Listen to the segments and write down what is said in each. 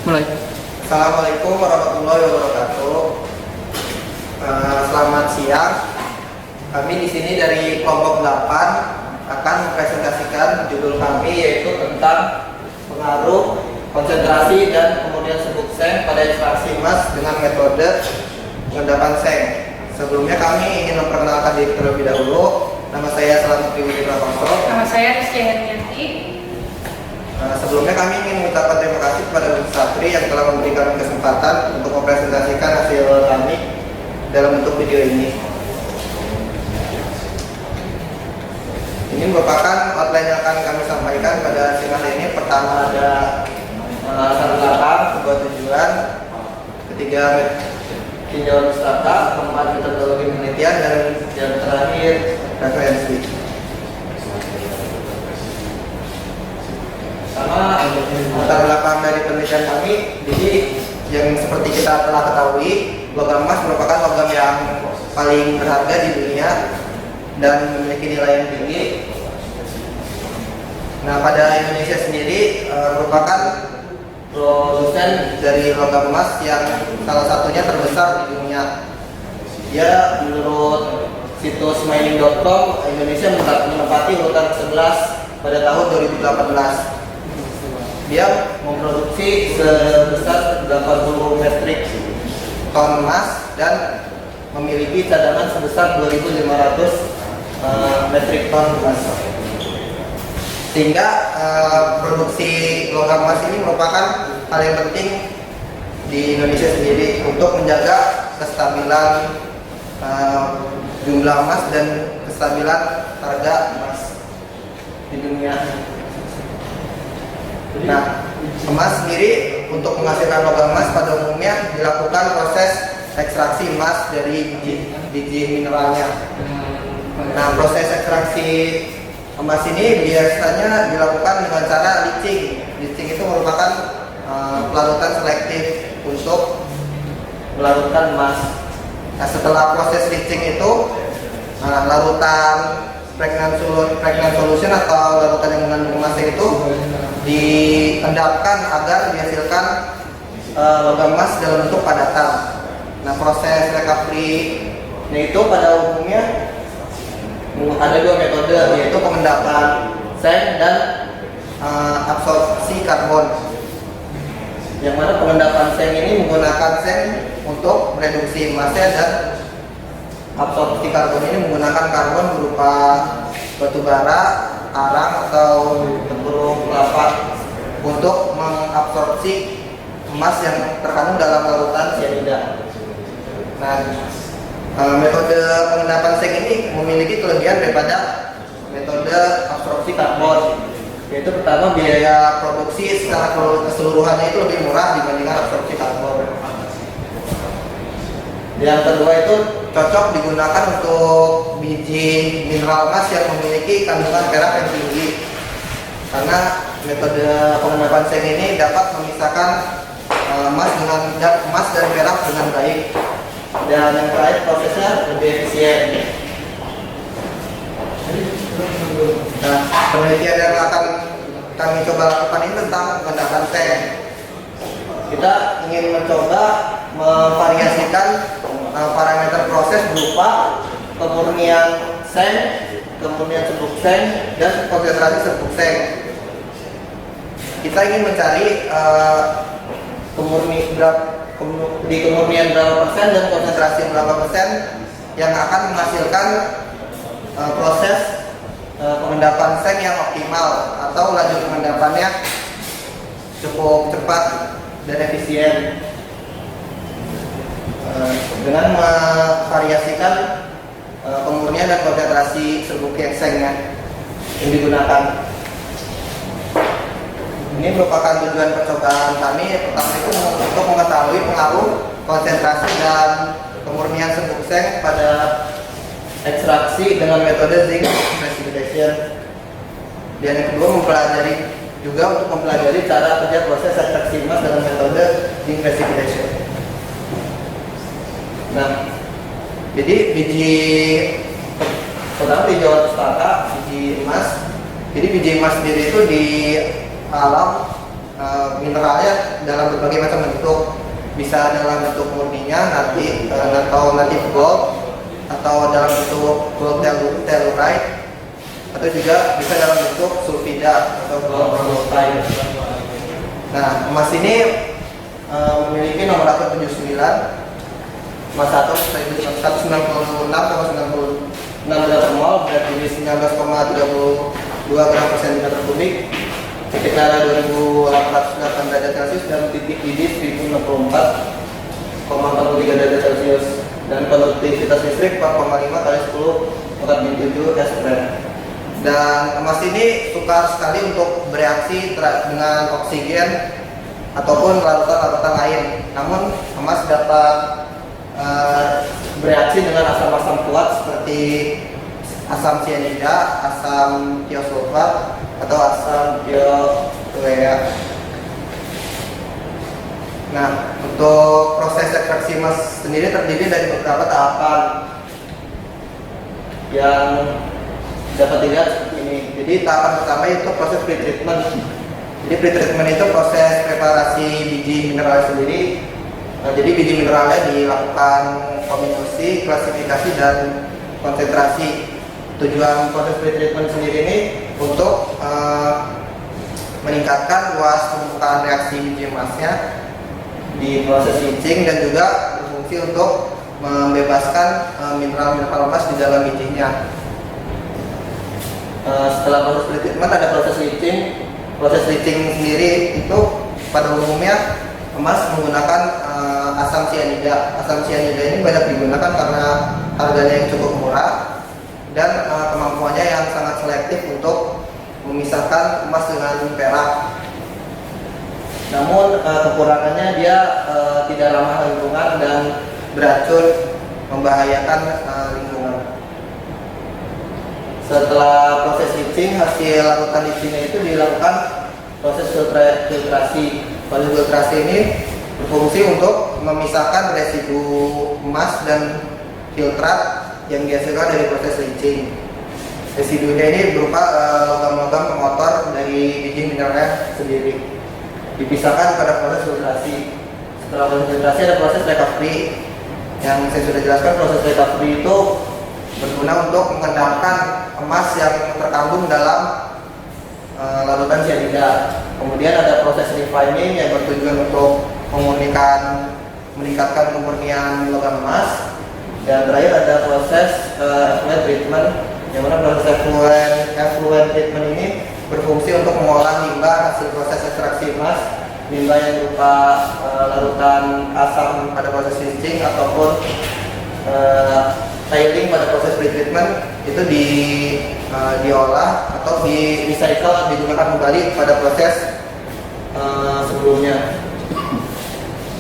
Mulai. Assalamualaikum warahmatullahi wabarakatuh. Selamat siang. Kami di sini dari kelompok 8 akan mempresentasikan judul kami, yaitu tentang pengaruh konsentrasi dan kemudian sebut seng pada ekstraksi emas dengan metode pengendapan seng. Sebelumnya kami ingin memperkenalkan diri terlebih dahulu. Nama saya Selamat Triwidi Prakoso. Nama saya Rizky Hernianti. Sebelumnya kami ingin mengucapkan terima kasih kepada Bu Satri yang telah memberikan kesempatan untuk mempresentasikan hasil kami dalam bentuk video ini. Ini merupakan outline yang akan kami sampaikan pada siang hari ini. Pertama ada latar belakang, sebuah tujuan, ketiga tinjauan strata, keempat metodologi penelitian, dan yang terakhir referensi. Sama latar belakang dari penelitian kami, jadi yang seperti kita telah ketahui, logam emas merupakan logam yang paling berharga di dunia dan memiliki nilai yang tinggi. Nah, pada Indonesia sendiri merupakan produsen dari logam emas yang salah satunya terbesar di dunia. Ya, menurut situs mining.com, Indonesia menempati urutan 11 pada tahun 2018. Dia memproduksi sebesar 80 metrik ton emas dan memiliki cadangan sebesar 2.500 metrik ton emas. Sehingga produksi logam emas ini merupakan hal yang penting di Indonesia sendiri untuk menjaga kestabilan jumlah emas dan kestabilan harga emas di dunia. Nah, emas sendiri untuk menghasilkan logam emas pada umumnya dilakukan proses ekstraksi emas dari biji mineralnya. Nah, proses ekstraksi emas ini biasanya dilakukan dengan cara leaching. Leaching itu merupakan pelarutan selektif untuk melarutkan emas. Nah, setelah proses leaching itu, larutan pregnant solution atau larutan yang mengandung emas itu diendapkan agar dihasilkan logam emas dalam bentuk padatan. Nah, proses recovery itu pada umumnya ada dua metode, yaitu pengendapan seng dan absorpsi karbon. Yang mana pengendapan seng ini menggunakan seng untuk mereduksi emasnya, dan absorpsi karbon ini menggunakan karbon berupa batu bara, arang atau tempurung kelapa untuk mengabsorpsi emas yang terkandung dalam larutan cyanida. Nah, metode pengendapan seng ini memiliki kelebihan daripada metode absorpsi karbon, yaitu pertama biaya produksi secara keseluruhannya itu lebih murah dibandingkan absorpsi karbon. Yang kedua itu cocok digunakan untuk biji mineral emas yang memiliki kandungan perak yang tinggi, karena metode pengendapan seng ini dapat memisahkan emas dan perak dengan baik. Dan yang terakhir, prosesnya lebih efisien. Nah, penelitian yang akan kami coba lakukan ini tentang pengendapan seng. Kita ingin mencoba memvariasikan parameter proses berupa kemurnian seng, kemudian serbuk seng, dan konsentrasi serbuk seng. Kita ingin mencari di kemurnian berapa persen dan konsentrasi berapa persen yang akan menghasilkan proses pengendapan seng yang optimal atau laju pengendapannya cukup cepat dan efisien, dengan memvariasikan kemurnian dan konsentrasi serbuk sengnya yang digunakan. Ini merupakan tujuan percobaan kami. Pertama itu untuk mengetahui pengaruh konsentrasi dan kemurnian serbuk seng pada ekstraksi dengan metode zinc precipitation. Dan yang kedua untuk mempelajari cara kerja proses ekstraksi emas dengan metode zinc precipitation. Nah, jadi biji pertama tinjauan strata biji emas. Jadi biji emas sendiri itu di alam mineralnya dalam berbagai macam bentuk, bisa dalam bentuk murninya nanti atau native gold, atau dalam bentuk gold telluride, atau juga bisa dalam bentuk sulfida atau gold monazite. Nah, emas ini memiliki nomor atom 79, emas atom 196,96 gram per mol, berat jenis 19,32 gram per centimeter kubik, titik darah 2808 derajat Celcius, dan titik didih 1064,43 derajat Celcius, dan konduktivitas listrik 4,5 kali 10 × 7 S-prime. Dan emas ini sukar sekali untuk bereaksi dengan oksigen ataupun larutan-larutan lain. Namun emas dapat bereaksi dengan asam-asam kuat seperti asam sianida, asam tiosulfat, atau asam tiourea. Nah, untuk proses ekstraksi emas sendiri terdiri dari beberapa tahapan yang dapat dilihat seperti ini. Jadi tahapan pertama itu proses pretreatment. Jadi pretreatment itu proses preparasi biji mineral sendiri. Jadi biji mineralnya dilakukan kombinasi, klasifikasi, dan konsentrasi. Tujuan proses pretreatment sendiri ini untuk meningkatkan luas pembukaan reaksi biji emasnya di proses leaching, dan juga berfungsi untuk membebaskan mineral-mineral emas di dalam bijinya. Setelah proses pretreatment ada proses leaching. Proses leaching sendiri itu pada umumnya emas menggunakan asam sianida. Asam sianida ini banyak digunakan karena harganya yang cukup murah dan kemampuannya yang sangat selektif untuk memisahkan emas dengan perak. Namun kekurangannya dia tidak ramah lingkungan dan beracun, membahayakan lingkungan. Setelah proses leaching, hasil larutan leachingnya itu dilakukan proses filtrasi. Proses filtrasi ini berfungsi untuk memisahkan residu emas dan filtrat yang dihasilkan dari proses leaching. Residunya ini berupa logam-logam pengotor dari biji mineralnya sendiri, dipisahkan pada proses filtrasi. Setelah proses filtrasi ada proses recovery. Yang saya sudah jelaskan, proses recovery itu berguna untuk mengendapkan emas yang terkandung dalam larutan sianida. Kemudian ada proses refining yang bertujuan untuk meningkatkan kemurnian logam emas. Dan terakhir ada proses effluent treatment, yang mana proses effluent treatment ini berfungsi untuk mengolah limbah hasil proses ekstraksi emas, limbah yang berupa larutan asam pada proses leaching ataupun tailing pada proses pretreatment itu diolah atau di recycle, digunakan kembali pada proses sebelumnya.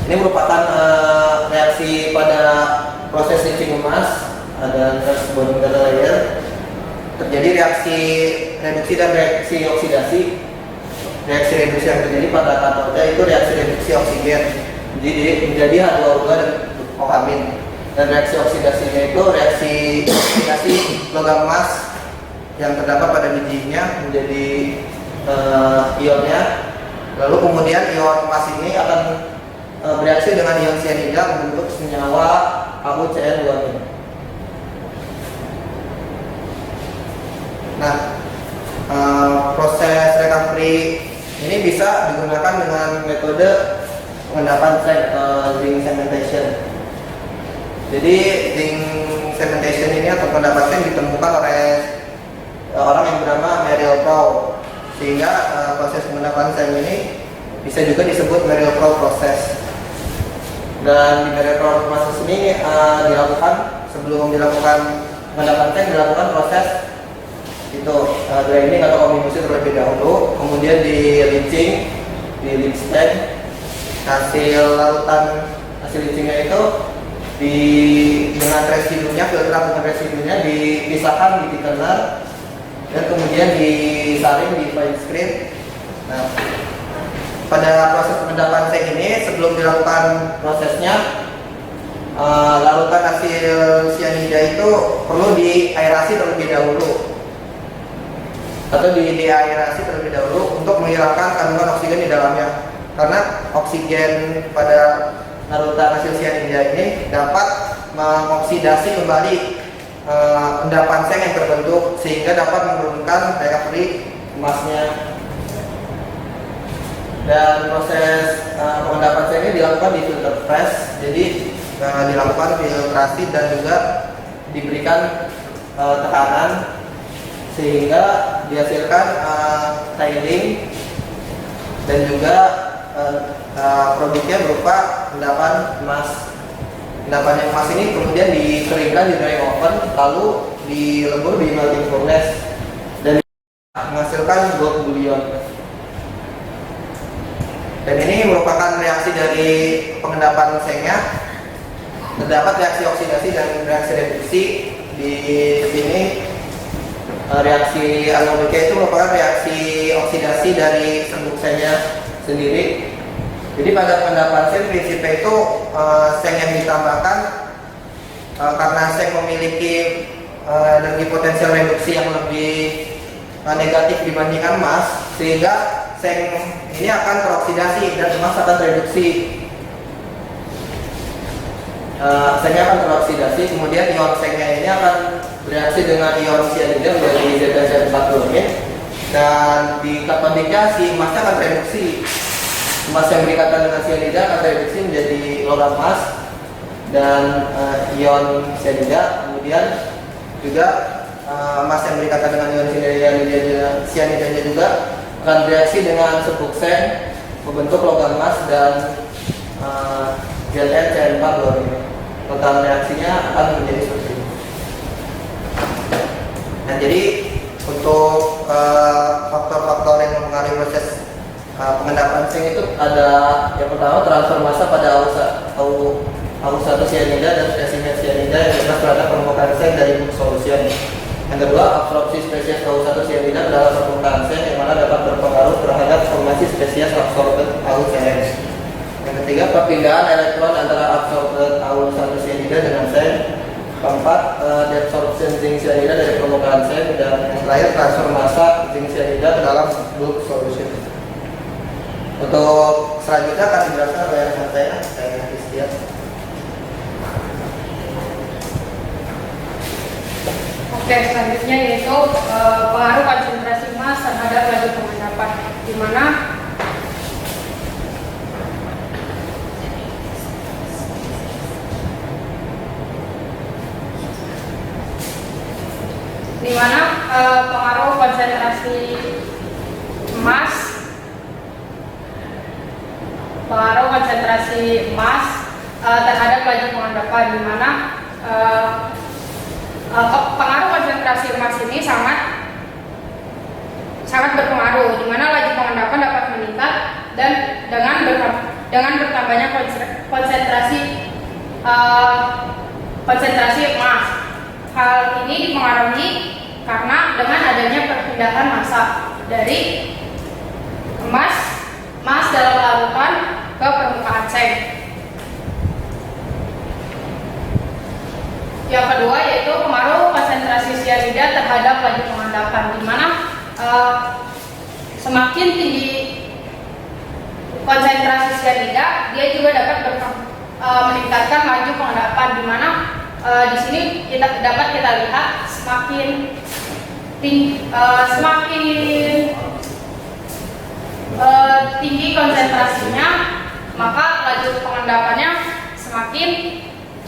Ini merupakan reaksi pada proses leaching emas. Ada bonding layer, terjadi reaksi reduksi dan reaksi oksidasi. Reaksi reduksi yang terjadi pada katoda itu reaksi reduksi oksigen, jadi menjadi H2O2 dan OH-. Dan reaksi oksidasinya itu reaksi oksidasi logam emas yang terdapat pada bijinya menjadi ionnya. Lalu kemudian ion emas ini akan bereaksi dengan ion sianida membentuk senyawa AuCN2. Nah, proses recovery ini bisa digunakan dengan metode pengendapan zinc cementation. Jadi zinc cementation ini atau pengendapan ditemukan oleh orang yang bernama Merrill-Crowe, sehingga proses pengendapan zinc ini bisa juga disebut Merrill-Crowe process. Dan di Merrill-Crowe process ini dilakukan sebelum dilakukan pengendapan zinc, dilakukan proses itu grinding atau kombinasi terlebih dahulu, kemudian di leaching, di leach tank. Hasil leachingnya itu dengan residunya, filtrat dengan residunya dipisahkan di thickener dan kemudian disaring di fine screen. Nah, pada proses pengendapan zinc ini sebelum dilakukan prosesnya, larutan hasil sianida itu perlu diaerasi terlebih dahulu. atau di deaerasi terlebih dahulu untuk menghilangkan kandungan oksigen di dalamnya. Karena oksigen pada larutan hasil cyanida ini dapat mengoksidasi kembali endapan seng yang terbentuk sehingga dapat menurunkan recovery emasnya. Dan proses pengendapan seng ini dilakukan di filter press, jadi dilakukan filtrasi dan juga diberikan tekanan sehingga dihasilkan tiling dan juga produknya berupa endapan emas. Endapan emas ini kemudian dikeringkan di dry oven lalu dilebur di melting furnace dan menghasilkan gold bullion. Dan ini merupakan reaksi dari pengendapan sengnya. Terdapat reaksi oksidasi dan reaksi reduksi. Di sini reaksi anomika itu merupakan reaksi oksidasi dari serbuk sengnya sendiri. Jadi pada pengendapan seng prinsipnya itu seng yang ditambahkan karena seng memiliki energi potensial reduksi yang lebih negatif dibandingkan emas, sehingga seng ini akan teroksidasi dan emas akan tereduksi. Sengnya akan teroksidasi, kemudian ion sengnya ini akan bereaksi dengan ion cyanida menjadi ZnCl4 bromid, dan di katoniknya si emasnya akan tereduksi. Emas yang berikatan dengan cyanida akan tereduksi menjadi logam emas dan ion cyanida. Kemudian juga emas yang berikatan dengan ion cyanidanya juga akan bereaksi dengan serbuk seng membentuk logam emas dan ZnCl4 bromid. Total reaksinya akan menjadi seperti ini. Nah, jadi untuk faktor-faktor yang mempengaruhi proses pengendapan seng itu ada yang pertama transfer massa pada AU1 cyanida dan spesimen cyanida yang bebas terhadap permukaan seng dari book solution. Yang kedua, absorpsi spesies AU1 cyanida dalam permukaan seng yang mana dapat berpengaruh terhadap formasi spesies absorbed AuCN. Yang ketiga, perpindahan elektron antara absorbed AU1 cyanida dengan seng. Keempat, deabsorption zinc cyanida dari permukaan seng. Dan yang terakhir, transfer massa zinc cyanida ke dalam bulk solution. Untuk selanjutnya akan dijelaskan oleh rekan saya Christian. Oke, selanjutnya yaitu pengaruh konsentrasi emas terhadap laju pengendapan, di mana pengaruh konsentrasi emas terhadap laju pengendapan, di mana pengaruh konsentrasi emas ini sangat berpengaruh, di mana laju pengendapan dapat meningkat dan dengan bertambahnya konsentrasi emas. Hal ini dipengaruhi karena dengan adanya perpindahan massa dari emas dalam larutan ke permukaan seng. Yang kedua yaitu pengaruh konsentrasi cyanida terhadap laju pengendapan, di mana semakin tinggi konsentrasi cyanida, dia juga dapat meningkatkan laju pengendapan, di mana di sini dapat kita lihat semakin tinggi konsentrasinya, maka laju pengendapannya semakin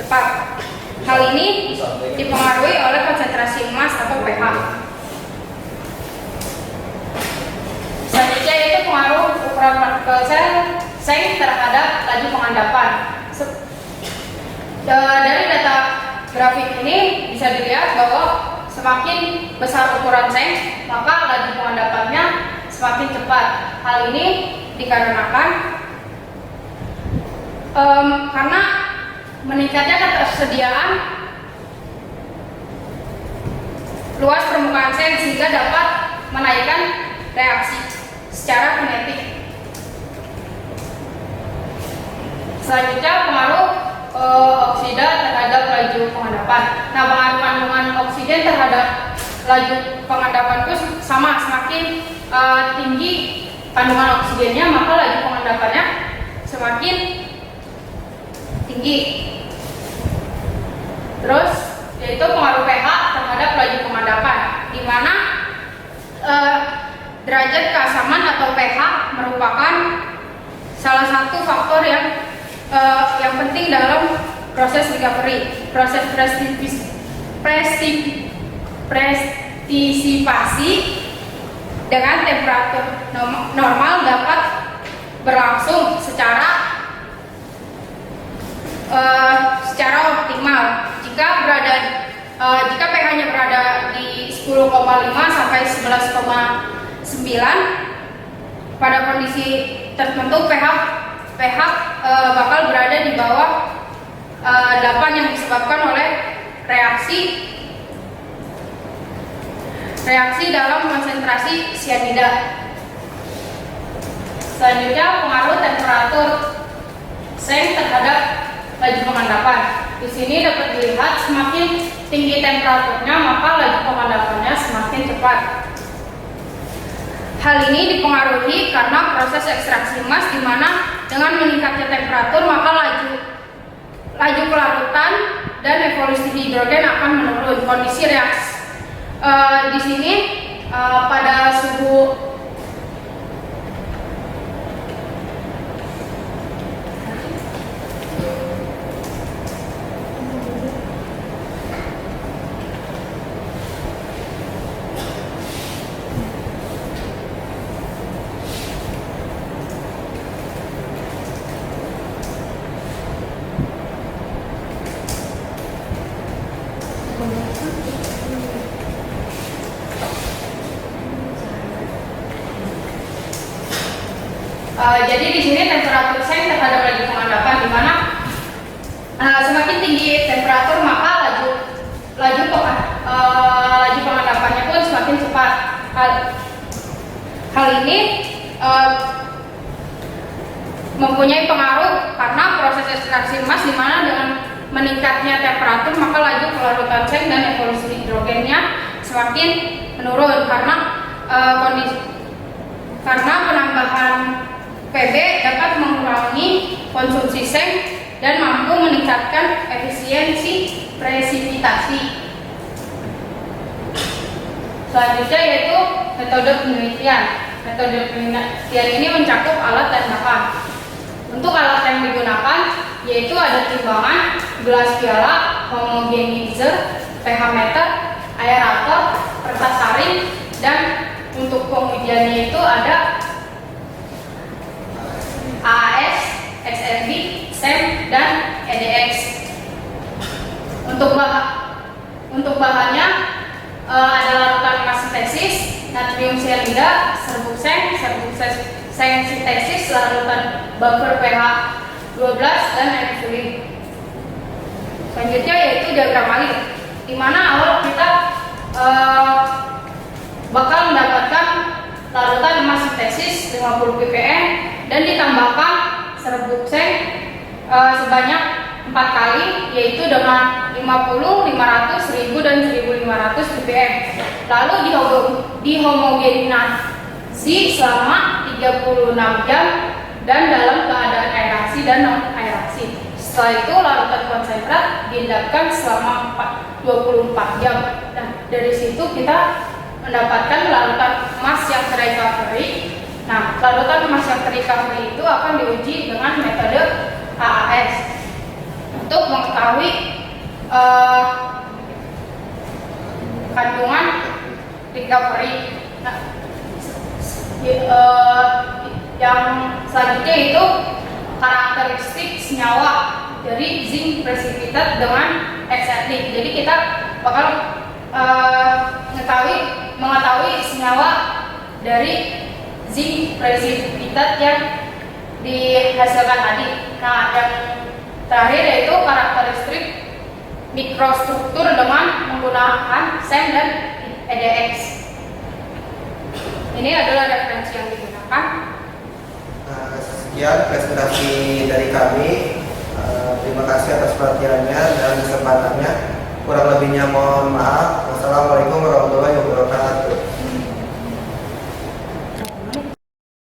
cepat. Hal ini dipengaruhi oleh konsentrasi emas atau pH. Selanjutnya yaitu pengaruh ukuran partikel seng terhadap laju pengendapan. Dari data grafik ini bisa dilihat bahwa semakin besar ukuran seng, maka laju pengendapannya semakin cepat. Hal ini dikarenakan karena meningkatnya ketersediaan luas permukaan seng sehingga dapat menaikkan reaksi secara kinetik. Selanjutnya pengaruh oksida terhadap laju pengendapan. Nah, pengaruh kandungan oksigen terhadap laju pengendapan itu sama, semakin tinggi kandungan oksigennya maka laju pengendapannya semakin tinggi. Terus yaitu pengaruh pH terhadap laju pengendapan, di mana derajat keasaman atau pH merupakan salah satu faktor yang penting dalam proses recovery. Proses prestisipasi dengan temperatur normal dapat berlangsung secara optimal jika pH-nya berada di 10,5 sampai 11,9. Pada kondisi tertentu pH bakal berada di bawah 8 yang disebabkan oleh reaksi dalam konsentrasi sianida. Selanjutnya pengaruh temperatur seng terhadap laju pengendapan. Di sini dapat dilihat semakin tinggi temperaturnya maka laju pengendapannya semakin cepat. Hal ini dipengaruhi karena proses ekstraksi emas, di mana dengan meningkatnya temperatur maka laju pelarutan dan evolusi hidrogen akan menurun. Kondisi reaksi di sini pada suhu jadi di sini temperatur seng terhadap laju pengendapan, di mana semakin tinggi temperatur maka laju pengendapannya pun semakin cepat. Hal ini mempunyai pengaruh karena proses ekstraksi emas, di mana dengan meningkatnya temperatur maka laju pelarutan seng dan evolusi hidrogennya semakin menurun karena penambahan Pb dapat mengurangi konsumsi seng dan mampu meningkatkan efisiensi presipitasi. Selanjutnya yaitu metode penelitian. Metode penelitian ini mencakup alat dan bahan. Untuk alat yang digunakan yaitu ada timbangan, gelas piala, homogenizer, pH meter, aerator, kertas saring, dan untuk pengujiannya itu ada AAS, XRB, SEM, dan EDX. Untuk bahannya ada larutan emas sintesis, natrium sianida, serbuk seng sintesis, larutan buffer pH 12, dan enzim. Selanjutnya yaitu diagram Allen, di mana awal kita bakal mendapatkan larutan emas sintesis 50 ppm dan ditambahkan serbuk seng sebanyak 4 kali, yaitu dengan 50, 500, 1000, dan 1500 ppm. Lalu dihomogenisasi selama 36 jam dan dalam keadaan aerasi dan non aerasi. Setelah itu larutan konsentrat diendapkan selama 24 jam. Nah, dari situ kita mendapatkan larutan emas yang terrecovery. Nah, larutan emas yang terrecovery itu akan diuji dengan metode AAS untuk mengetahui kandungan recovery. Nah, yang selanjutnya itu karakteristik senyawa dari zinc precipitate dengan exciting. Jadi kita bakal mengetahui senyawa dari zinc precipitate yang dihasilkan tadi. Nah, yang terakhir yaitu karakteristik mikrostruktur dengan menggunakan SEM dan EDX. Ini adalah referensi yang digunakan. Sekian presentasi dari kami. Terima kasih atas perhatiannya dan kesempatannya. Kurang lebihnya mohon maaf. Wassalamualaikum warahmatullahi wabarakatuh.